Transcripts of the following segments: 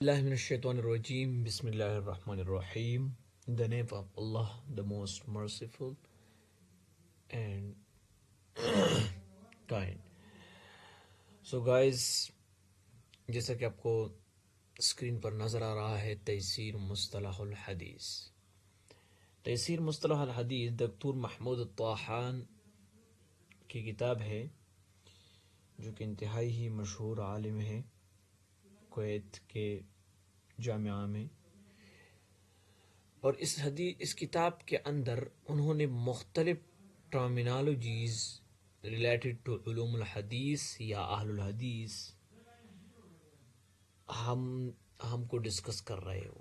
الله من الشيطان الرجيم بسم الله الرحمن الرحيم. In the name of Allah, the most merciful and kind. So guys, جیسا کہ آپ کو اسکرین پر نظر آ رہا ہے تیسیر مصطلح الحدیث. تیسیر مصطلح الحدیث دکتور محمود الطاحان کی کتاب ہے جو کہ انتہائی ہی مشہور عالم ہے کویت کے جامعہ میں. اور اس کتاب کے اندر انہوں نے مختلف ٹرمینالوجیز ریلیٹڈ ٹو علوم الحدیث یا اہل الحدیث ہم کو ڈسکس کر رہے ہو.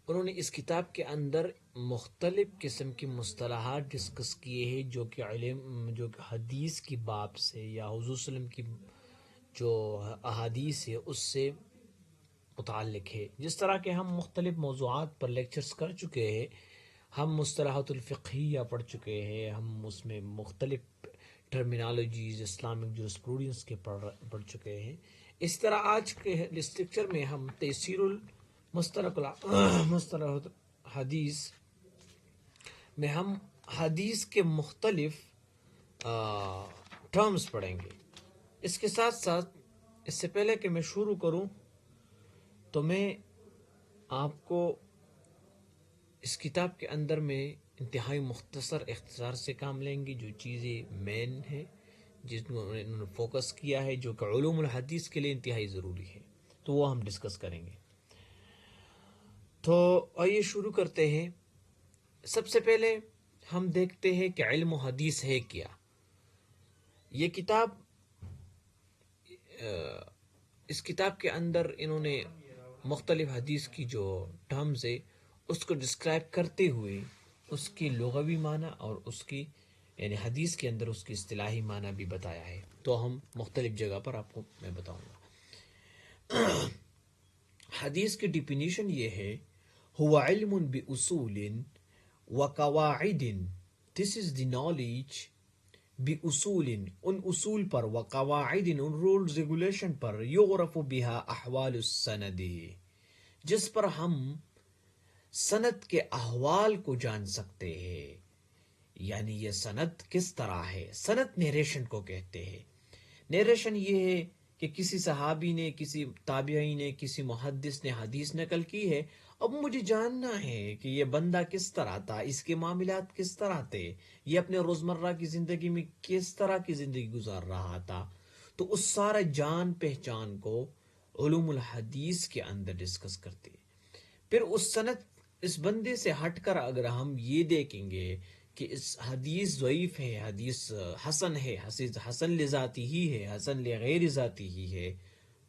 انہوں نے اس کتاب کے اندر مختلف قسم کی مصطلحات ڈسکس کیے ہیں جو کہ حدیث کی باب سے یا حضور صلی اللہ علیہ وسلم کی جو احادیث ہے اس سے متعلق ہے. جس طرح کہ ہم مختلف موضوعات پر لیکچرز کر چکے ہیں، ہم مصطلحات الفقہیہ پڑھ چکے ہیں، ہم اس میں مختلف ٹرمینالوجیز اسلامک جورسپروڈنس کے پڑھ چکے ہیں. اس طرح آج کے اس لیکچر میں ہم تیسیر مصطلح حدیث میں ہم حدیث کے مختلف ٹرمز پڑھیں گے. اس کے ساتھ ساتھ اس سے پہلے کہ میں شروع کروں تو میں آپ کو اس کتاب کے اندر میں انتہائی اختصار سے کام لیں گے جو چیزیں مین ہیں جس میں انہوں نے فوکس کیا ہے جو کہ علوم الحدیث کے لیے انتہائی ضروری ہے، تو وہ ہم ڈسکس کریں گے. تو آئیے شروع کرتے ہیں. سب سے پہلے ہم دیکھتے ہیں کہ علم و حدیث ہے کیا. یہ کتاب اس کتاب کے اندر انہوں نے مختلف حدیث کی جو ٹرمز ہے اس کو ڈسکرائب کرتے ہوئے اس کی لغوی معنی اور اس کی یعنی حدیث کے اندر اس کی اصطلاحی معنی بھی بتایا ہے. تو ہم مختلف جگہ پر آپ کو میں بتاؤں گا. حدیث کی ڈیفینیشن یہ ہے ہوا علم باصول وقواعد. دس از دی نالج باصول ان اصول پر، وقواعد ان رولز ریگولیشن پر، یعرف بها احوال السند جس پر ہم سند کے احوال کو جان سکتے ہیں. یعنی یہ سند کس طرح ہے. سند نیریشن کو کہتے ہیں. نیریشن یہ ہے کہ کسی صحابی نے، کسی تابعی نے، کسی محدث نے حدیث نقل کی ہے. اب مجھے جاننا ہے کہ یہ بندہ کس طرح تھا، اس کے معاملات کس طرح تھے، یہ اپنے روزمرہ کی زندگی میں کس طرح کی زندگی گزار رہا تھا. تو اس سارا جان پہچان کو علوم الحدیث کے اندر ڈسکس کرتے ہیں. پھر اس سند اس بندے سے ہٹ کر اگر ہم یہ دیکھیں گے کہ اس حدیث ضعیف ہے، حدیث حسن ہے، حدیث حسن لذاتی ہی ہے، حسن لغیر ذاتی ہی ہے،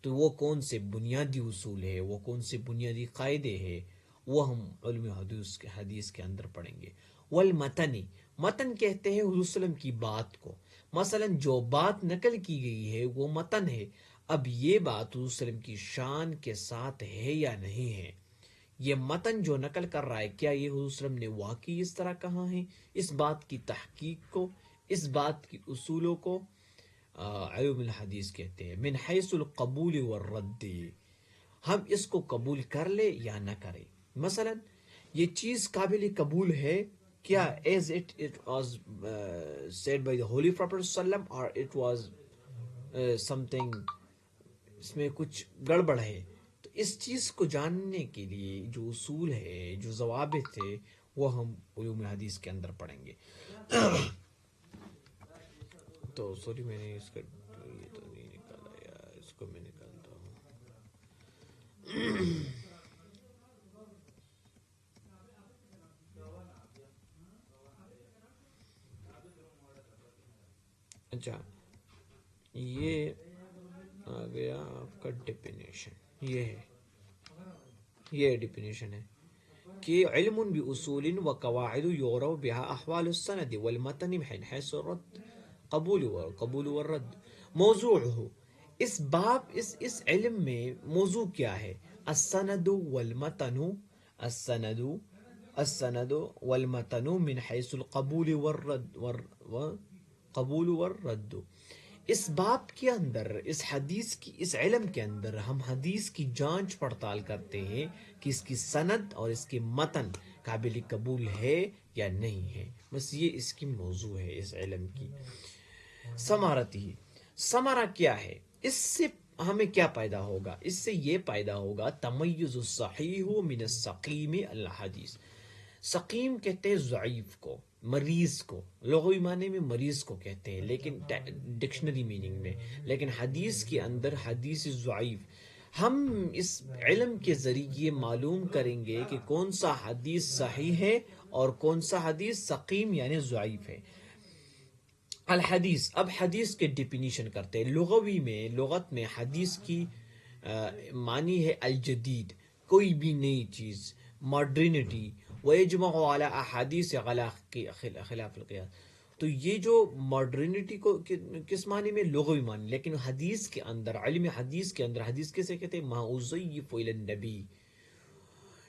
تو وہ کون سے بنیادی اصول ہے، وہ کون سے بنیادی قاعدے ہیں، وہ ہم علم حدیث کے اندر پڑھیں گے. والمتنی، متن کہتے ہیں حضور صلی اللہ علیہ وسلم کی بات کو. مثلا جو بات نقل کی گئی ہے وہ متن ہے. اب یہ بات حضور صلی اللہ علیہ وسلم کی شان کے ساتھ ہے یا نہیں ہے. یہ متن جو نقل کر رہا ہے کیا یہ حضور صلی اللہ علیہ وسلم نے واقعی اس طرح کہا ہے. اس بات کی تحقیق کو، اس بات کی اصولوں کو علوم الحدیث کہتے ہیں. من حیث القبول والرد، ہم اس کو قبول کر لے یا نہ کرے. مثلا یہ چیز قابل قبول ہے کیا as it was said by the holy prophet صلی اللہ علیہ وسلم or it was something اس میں کچھ گڑبڑ ہے. تو اس چیز کو جاننے کے لیے جو اصول ہے، جو ضوابط ہے، وہ ہم علوم حدیث کے اندر پڑھیں گے. تو سوری میں نے اس کا یہ تو نہیں نکالا یار، اس کو میں نکالتا ہوں. اچھا، یہ آ گیا آپ کا ڈیفینیشن. یہ ڈیفینیشن ہے کہ علم باصول وقواعد یعرف بها احوال السند والمتن من حيث الرد قبول والرد. موضوعه، اس باب اس علم میں موضوع کیا ہے. السند والمتن، السند والمتن من حيث القبول والرد. اس باب کے اندر، اس حدیث کی، اس علم کے اندر ہم حدیث کی جانچ پڑتال کرتے ہیں کہ اس کی سند اور اس کے متن قابل قبول ہے یا نہیں ہے. بس یہ اس کی موضوع ہے اس علم کی. ثمارتی، ثمرہ کیا ہے؟ اس سے ہمیں کیا پیدا ہوگا؟ اس سے یہ پیدا ہوگا تمیز الصحیح من السقیم الحدیث. سقیم کہتے ہیں ضعیف کو، مریض کو، لغوی معنی میں مریض کو کہتے ہیں لیکن ڈکشنری میننگ میں، لیکن حدیث کے اندر حدیث ضعیف. ہم اس علم کے ذریعے معلوم کریں گے کہ کون سا حدیث صحیح ہے اور کون سا حدیث سقیم یعنی ضعیف ہے. الحدیث، اب حدیث کے ڈیفینیشن کرتے ہیں. لغوی میں، لغت میں حدیث کی معنی ہے الجدید، کوئی بھی نئی چیز، ماڈرنٹی. ویجمع علی احادیث خلاف القیاس. تو یہ جو ماڈرنٹی کو کس معنی میں؟ لغوی معنی. لیکن حدیث کے اندر، علم حدیث کے اندر، حدیث کیسے کہتے ہیں؟ ما اضیف الی النبی،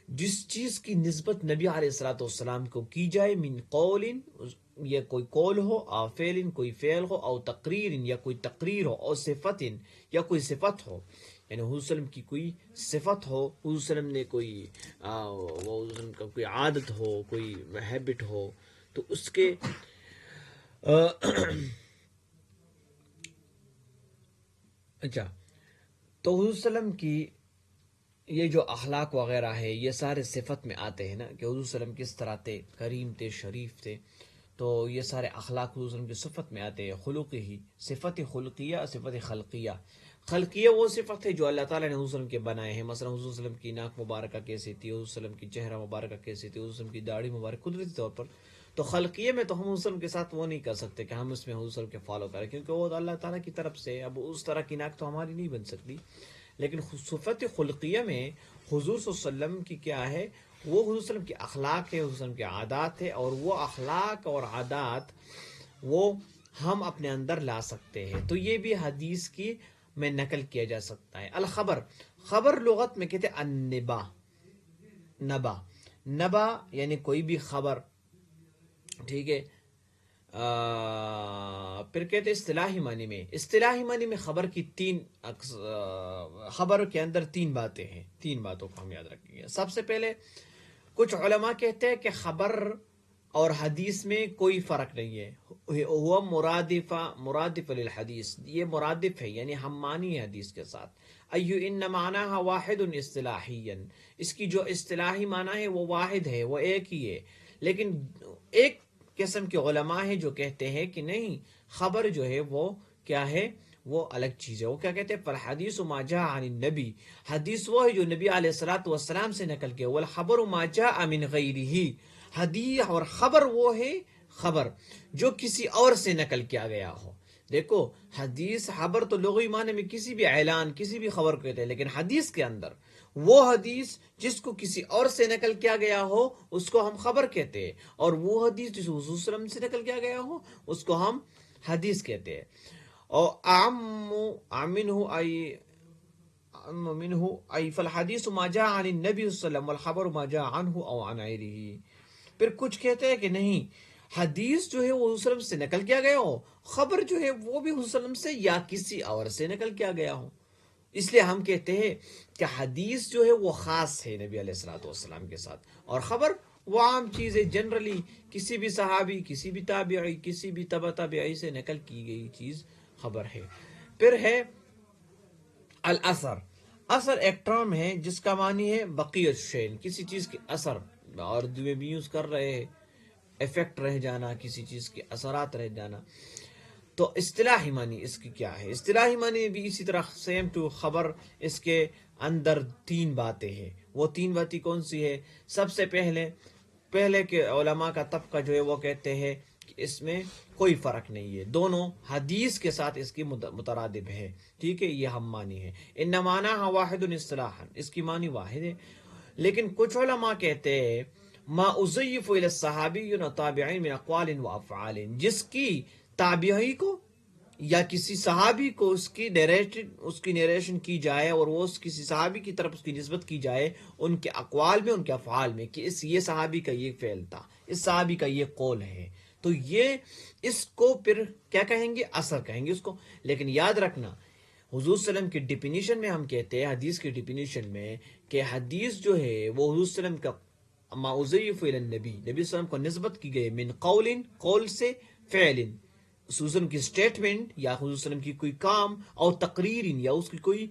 جس چیز کی نسبت نبی علیہ الصلوۃ والسلام کو کی جائے، من قول، یا کوئی قول ہو، او فعل، کوئی فعل ہو، او تقریر، یا کوئی تقریر ہو، او صفت، یا کوئی صفت ہو. یعنی حضور صلی اللہ علیہ وسلم کی کوئی صفت ہو، حضور صلی اللہ علیہ وسلم نے کوئی وہ حضور صلی اللہ علیہ وسلم کا کوئی عادت ہو، کوئی ہیبٹ ہو، تو اس کے اچھا، تو حضور صلی اللہ علیہ وسلم کی یہ جو اخلاق وغیرہ ہے یہ سارے صفت میں آتے ہیں نا، کہ حضور صلی اللہ علیہ وسلم کس طرح تھے، کریم تھے، شریف تھے. تو یہ سارے اخلاق حضور صلی اللہ علیہ وسلم کی صفت میں آتے ہیں. خلقی ہی، صفت خلقیہ، صفت خلقیہ. خلقیہ وہ صفت ہے جو اللہ تعالیٰ نے حضور صلی اللہ علیہ وسلم کے بنائے ہیں. مثلا حضور صلی اللہ علیہ وسلم کی ناک مبارکہ کیسی تھی، حضور صلی اللہ علیہ وسلم کی چہرہ مبارکہ کیسی تھی، حضور صلی اللہ علیہ وسلم کی داڑھی مبارک قدرتی طور پر. تو خلقیہ میں تو ہم حضور صلی اللہ علیہ وسلم کے ساتھ وہ نہیں کر سکتے کہ ہم اس میں حضور صلی اللہ علیہ وسلم کے فالو کریں، کیونکہ وہ اللہ تعالیٰ کی طرف سے. اب اس طرح کی ناک تو ہماری نہیں بن سکتی. لیکن صفت خلقیہ میں حضور صلی اللہ علیہ وسلم کی کیا ہے؟ وہ حضور صلی اللہ علیہ وسلم کی اخلاق ہے، حضور صلی اللہ علیہ وسلم کی عادات ہے، اور وہ اخلاق اور عادات وہ ہم اپنے اندر لا سکتے ہیں. تو یہ بھی حدیث کی میں نقل کیا جا سکتا ہے. الخبر، خبر لغت میں کہتے ہیں النبا، نبا. نبا یعنی کوئی بھی خبر، ٹھیک ہے. پھر کہتے اصطلاحی معنی میں، اصطلاحی معنی میں خبر کی خبر کے اندر تین باتیں ہیں. تین باتوں کو ہم یاد رکھیں گے. سب سے پہلے کچھ علماء کہتے ہیں کہ خبر اور حدیث میں کوئی فرق نہیں ہے. وہ مرادف للحدیث، یہ مرادف ہے یعنی ہم مانی ہے حدیث کے ساتھ. ایو ان معناها واحد اصطلاحیا، اس کی جو اصطلاحی معنی ہے وہ واحد ہے، وہ ایک ہی ہے. لیکن ایک قسم کے علماء ہیں جو کہتے ہیں کہ نہیں، خبر جو ہے وہ کیا ہے؟ وہ الگ چیز ہے. وہ کیا کہتے ہیں؟ فالحدیث ما جاء عن النبی، حدیث وہ ہے جو نبی علیہ الصلوۃ والسلام سے نقل کیا. والخبر ما جاء من غیرہ، حدیث اور خبر وہ ہے خبر جو کسی اور سے نقل کیا گیا ہو. دیکھو، حدیث، خبر تو لغوی معنی میں کسی بھی اعلان، کسی بھی خبر کو کہتے ہیں، لیکن حدیث کے اندر وہ حدیث جس کو کسی اور سے نقل کیا گیا ہو اس کو ہم خبر کہتے ہیں، اور وہ حدیث جس کو حضور صلی اللہ علیہ وسلم سے نقل کیا گیا ہو اس کو ہم حدیث کہتے ہیں. اور منہ ای فالحدیث ما جاء عن النبی صلی اللہ علیہ وسلم والخبر ما جاء عنہ او عن غیرہ. پھر کچھ کہتے ہیں کہ نہیں، حدیث جو ہے وہ حضور صلی اللہ علیہ وسلم سے نقل کیا گیا ہو، خبر جو ہے وہ بھی حضور صلی اللہ علیہ وسلم سے یا کسی اور سے نقل کیا گیا ہو. اس لیے ہم کہتے ہیں کہ حدیث جو ہے وہ خاص ہے نبی علیہ الصلوۃ والسلام کے ساتھ، اور خبر وہ عام چیز ہے، جنرلی کسی بھی صحابی، کسی بھی تابعی، کسی بھی تبع تابعی سے نقل کی گئی چیز خبر ہے. پھر ہے الاثر. اثر ایک ٹرم ہے جس کا معنی ہے بقیت الشیء، کسی چیز کے اثر، اور اردو میں بھی یوز کر رہے ہیں افیکٹ رہ جانا، کسی چیز کے اثرات رہ جانا. تو اصطلاحی معنی اس کی کیا ہے؟ اصطلاحی معنی بھی اسی طرح سیم ٹو خبر، اس کے اندر تین باتیں ہیں. وہ تین باتیں کون سی ہے؟ سب سے پہلے کے علماء کا طبقہ جو ہے وہ کہتے ہیں کہ اس میں کوئی فرق نہیں ہے، دونوں حدیث کے ساتھ اس کی مترادف ہے. ٹھیک ہے، یہ ہم معنی ہے. ان معناها واحد اصطلاحا، اس کی معنی واحد ہے. لیکن کچھ علماء کہتے ہیں ما اضیف الی الصحابی والتابعین من اقوال و افعال، جس کی تابعی کو یا کسی صحابی کو اس کی نیریشن کی جائے، اور وہ کسی صحابی کی طرف اس کی نسبت کی جائے ان کے اقوال میں، ان کے افعال میں، کہ یہ صحابی کا یہ فعل تھا، اس صحابی کا یہ قول ہے. تو یہ اس کو پھر کیا کہیں گے؟ اثر کہیں گے اس کو. لیکن یاد رکھنا حضور صلی اللہ علیہ وسلم کی ڈیفینیشن میں ہم کہتے ہیں حدیث کی ڈیفینیشن میں کہ حدیث جو ہے وہ حضور صلی اللہ علیہ وسلم کا ما اضیف الی النبی، نبی صلی اللہ علیہ وسلم کو نسبت کی گئی من قول، قول سے، فعل، حضور صلی اللہ علیہ وسلم کی اسٹیٹمنٹ یا حضور صلی اللہ علیہ وسلم کی کوئی کام، اور تقریر یا اس کی کوئی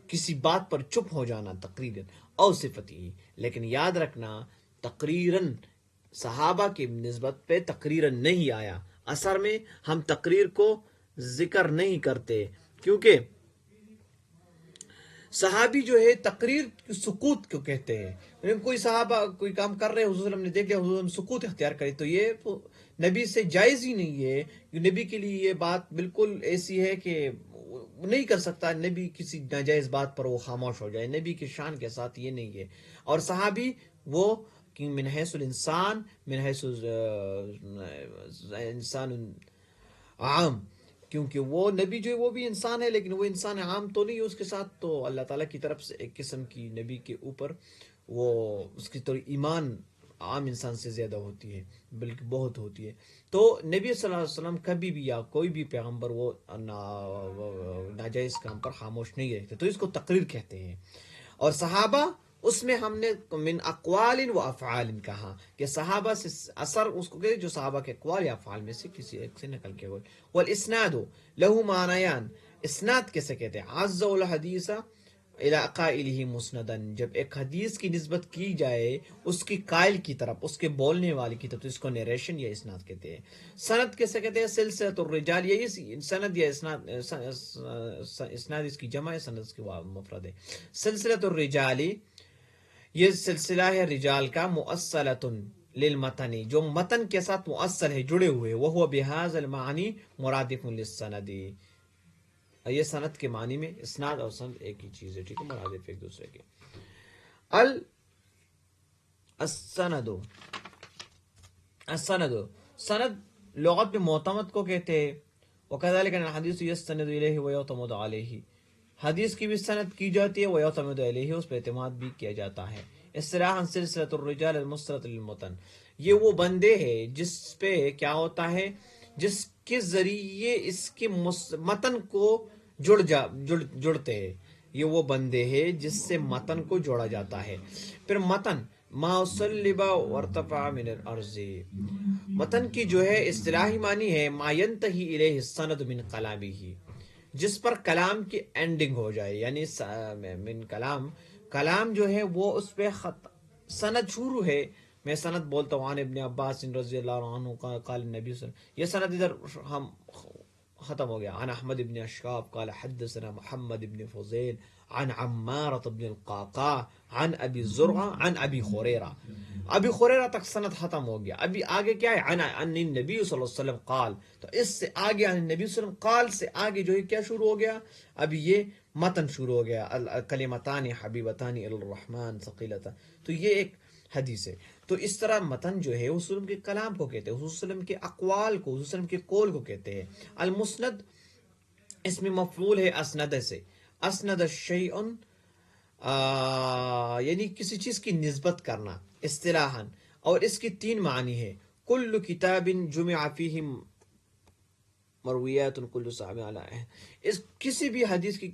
کسی بات پر چپ ہو جانا تقریرا، اور صفتی. لیکن یاد رکھنا تقریراً صحابہ کی نسبت پہ تقریراً نہیں آیا. اثر میں ہم تقریر کو ذکر نہیں کرتے کیونکہ صحابی جو ہے تقریر سکوت کو کہتے ہیں. کوئی صحابہ کوئی کام کر رہے ہیں، حضور صلی اللہ علیہ وسلم نے دیکھ لیا، حضور صلی اللہ علیہ وسلم سکوت اختیار کرے، تو یہ نبی سے جائز ہی نہیں ہے. نبی کے لیے یہ بات بالکل ایسی ہے کہ نہیں کر سکتا نبی کسی ناجائز بات پر وہ خاموش ہو جائے. نبی کی شان کے ساتھ یہ نہیں ہے. اور صحابی وہ کہ من حیث الانسان، من حیث انسان عام، کیونکہ وہ نبی جو ہے وہ بھی انسان ہے لیکن وہ انسان عام تو نہیں ہے. اس کے ساتھ تو اللہ تعالیٰ کی طرف سے ایک قسم کی نبی کے اوپر وہ اس کی تو ایمان عام انسان سے زیادہ ہوتی ہے، بلکہ بہت ہوتی ہے. تو نبی صلی اللہ علیہ وسلم کبھی بھی یا کوئی بھی پیغمبر وہ ناجائز کام پر خاموش نہیں رہتے، تو اس کو تقریر کہتے ہیں. اور صحابہ اس میں ہم نے من اقوال و افعال کہا کہ صحابہ سے اثر اس کو کہتے جو صحابہ کے اقوال یا افعال میں سے کسی ایک سے نقل کے ہوئے. والاسناد له معنیان، اسناد کیسے کہتے ہیں؟ عز الحدیث الى قائلہ مسندا، جب ایک حدیث کی نسبت کی جائے اس کی قائل کی طرف، اس کے بولنے والے کی طرف، تو اس کو نیریشن یا اسناد کہتے ہیں. سند کیسے کہتے ہیں؟ سلسلۃ الرجال، یہی سند یا اسناد، اسناد اس کی جمع ہے، سند اس کی مفرد ہے. سلسلۃ الرجال یہ سلسلہ ہے رجال کا، مؤصلۃ للمتن جو متن کے ساتھ مؤصل ہے، جڑے ہوئے. وہو بہذا المعنی مرادف للسند، یہ سند کے معنی میں اسناد اور سند ایک ہی چیز ہے، ٹھیک ہے، مرادف ایک دوسرے کے. السند، السند سند لغت میں معتمد کو کہتے ہیں. وکذلک الحدیث یستند الیہ ویعتمد علیہ، حدیث کی بھی سند کی جاتی ہے، ویعتمد علیہ اس پہ اعتماد بھی کیا جاتا ہے. اصطلاحاً سلسلۃ الرجال المسرۃ للمتن، یہ وہ بندے ہیں جس پہ کیا ہوتا ہے، جس کے ذریعے اس کے متن کو جڑتے ہیں. یہ وہ بندے ہیں جس سے متن کو جوڑا جاتا ہے. پھر متن ما صلب وارتفع من الارض، متن کی جو ہے اصطلاحی معنی ہے ما ينتهي الیہ السند من کلامہ، جس پر کلام کی اینڈنگ ہو جائے، یعنی من کلام جو ہے وہ اس پہ سند شروع ہے. میں سند بولتا ہوں عن ابن عباس رضی اللہ عنہ قال النبی صلی اللہ علیہ وسلم، یہ سند ادھر ہم ختم ہو گیا. عن احمد بن اشکاب قال حدثنا محمد بن فضیل عن عمارة بن القعقاع عن ابی زرعہ عن ابی خریرہ. ابی خریرہ تک سند ختم ہو گیا. ابھی آگے کیا ہے؟ عن النبی صلی اللہ علیہ وسلم قال، تو اس سے آگے عن النبی صلی اللہ علیہ وسلم قال سے آگے جو ہے کیا شروع ہو گیا؟ ابھی یہ متن شروع ہو گیا. کلمتان حبیبتان الی الرحمن ثقیلتان، تو یہ ایک حدیث ہے. تو اس طرح متن جو ہے حضور کے کلام کو کہتے ہیں، حضور کے اقوال کو، حضور کے قول کو کہتے ہیں. المسند اس میں مفعول ہے اسند سے، اسند الشیء یعنی کسی چیز کی نسبت کرنا اصطلاحاً. اور اس کی تین معنی ہے. کل کتاب جمع فیہ مرویات کل صحابی علیہ، اس کسی بھی حدیث کی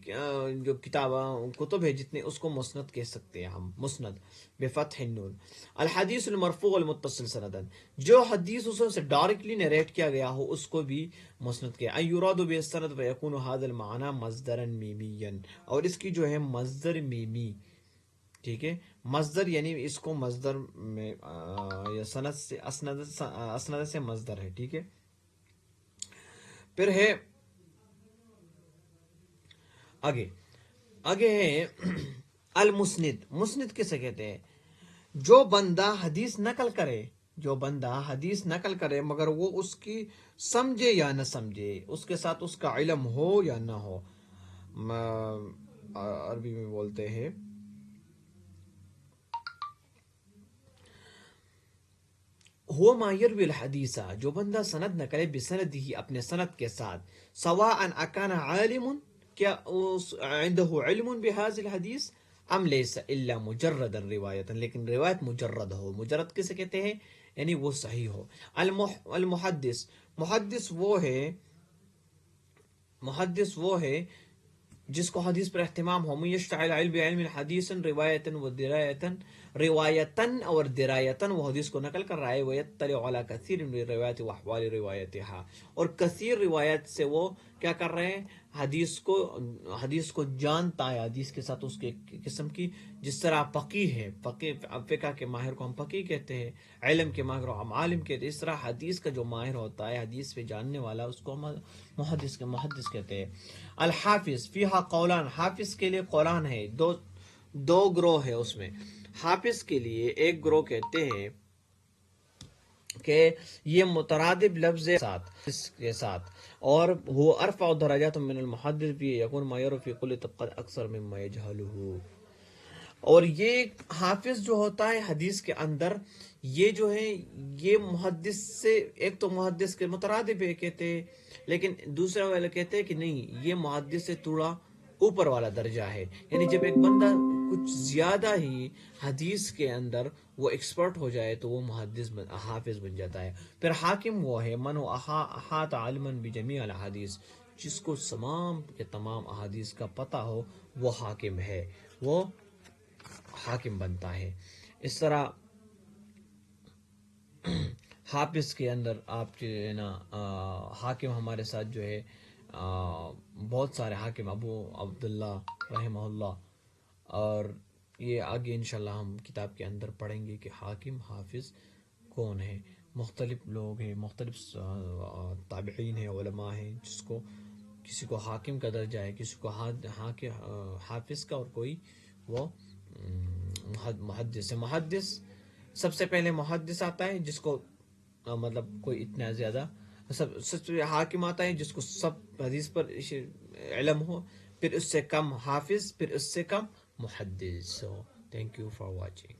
جو کتب ہے جتنے، اس کو مسند کہہ سکتے ہیں ہم، مسند بفتح النون. الحدیث المرفوع المتصل سندا، جو حدیث اس سے ڈائریکٹلی نریٹ کیا گیا ہو اس کو بھی مسند کہا. یراد بالسند فیکون هذا المعنى مصدرا میمیا، اور اس کی جو ہے مصدر میمی، ٹھیک ہے، مصدر یعنی اس کو مصدر میں سند سے اسند سے مصدر ہے، ٹھیک ہے. پھر ہے آگے ہے المسند. مسند کسے کہتے ہیں؟ جو بندہ حدیث نقل کرے، جو بندہ حدیث نقل کرے مگر وہ اس کی سمجھے یا نہ سمجھے، اس کے ساتھ اس کا علم ہو یا نہ ہو. عربی میں بولتے ہیں ہو ما یروی الحدیث، جو بندہ سند نقلے بسند ہی اپنے سند کے ساتھ، سواء اکان عالم، کیا عنده علم بهذا الحدیث، ام لیس الا مجرد روایت، لیکن روایت مجرد ہو. مجرد کسے کہتے ہیں؟ یعنی وہ صحیح ہو. المحدث، محدث وہ ہے جس کو حدیث پر اہتمام ہو. یشتعل علم بعلم حدیث روایتاً و درایتاً، روایتاً اور درایتاً وہ حدیث کو نقل کر رہا ہے. ویطلع علی کثیر من الروایات و احوال روایتها، اور کثیر روایت سے وہ کیا کر رہے ہیں؟ حدیث کو جانتا ہے، حدیث کے ساتھ اس کے قسم کی، جس طرح فقیہ ہے، فقہ کے ماہر کو ہم فقیہ کہتے ہیں، علم کے ماہر کو ہم عالم کہتے ہیں. اس طرح حدیث کا جو ماہر ہوتا ہے، حدیث پہ جاننے والا، اس کو ہم محدث کہتے ہیں. الحافظ فیہا قولان، حافظ کے لیے قولان ہے، دو گروہ ہے اس میں. حافظ کے لیے ایک گروہ کہتے ہیں کہ یہ مترادف لفظ کے ساتھ، اور وہ ارفع درجات من المحدث بھی یکون ما یرو فی کل طبقۃ اکثر مما یجہلہ. اور یہ حافظ جو ہوتا ہے حدیث کے اندر، یہ جو ہے یہ محدث سے، ایک تو محدث کے مترادف ہے کہتے ہیں، لیکن دوسرا والا کہتے ہیں کہ نہیں، یہ محدث سے تھوڑا اوپر والا درجہ ہے. یعنی جب ایک بندہ کچھ زیادہ ہی حدیث کے اندر وہ ایکسپرٹ ہو جائے تو وہ حافظ بن جاتا ہے. پھر حاکم وہ ہے من احاط علما بجمیع الحدیث، جس کو تمام کے تمام احادیث کا پتہ ہو، وہ حاکم ہے، وہ حاکم بنتا ہے. اس طرح حافظ کے اندر آپ جو ہے نا، حاکم ہمارے ساتھ جو ہے بہت سارے حاکم، ابو عبداللہ رحمہ اللہ، اور یہ آگے انشاءاللہ ہم کتاب کے اندر پڑھیں گے کہ حاکم حافظ کون ہے. مختلف لوگ ہیں، مختلف تابعین ہیں، علماء ہیں، جس کو کسی کو حاکم کا درجہ ہے، کسی کو حافظ کا، اور کوئی وہ محدث ہے. محدث سب سے پہلے محدث آتا ہے جس کو مطلب کوئی اتنا زیادہ، سب سے حاکم آتا ہے جس کو سب حدیث پر علم ہو، پھر اس سے کم حافظ، پھر اس سے کم محدث ہو. Thank you for watching.